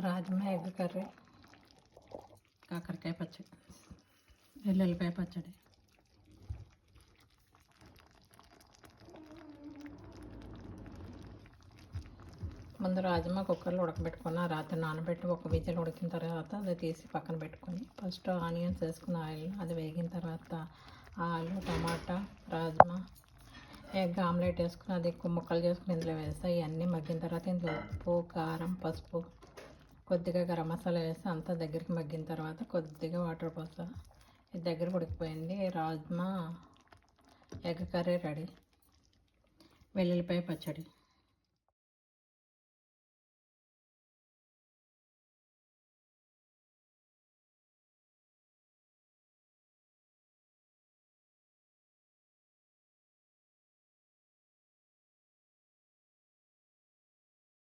Rajma egg curry, కాకరకాయ పచ్చడి, వెల్లుల్లిపాయ పచ్చడి. ముందు రాజ్మా కుక్కర్లో ఉడకబెట్టుకున్న రాత్రి నానబెట్టి ఒక విజిల్ ఉడికిన తర్వాత అది తీసి పక్కన పెట్టుకొని ఫస్ట్ ఆనియన్స్ వేసుకున్న ఆయిల్ అది వేగిన తర్వాత ఆలు, టమాటా, రాజ్మా, ఎగ్ ఆమ్లెట్ వేసుకుని అది ముక్కలు చేసుకుని ఇందులో వేస్తాయి. ఇవన్నీ మగ్గిన తర్వాత ఇందులో ఉప్పు, కారం, పసుపు, కొద్దిగా గరం మసాలా వేసి అంతా దగ్గరికి మగ్గిన తర్వాత కొద్దిగా వాటర్ పోస్తా. ఇది దగ్గర ఉడికిపోయింది. Rajma egg curry ready. వెల్లుల్లిపాయ పచ్చడి.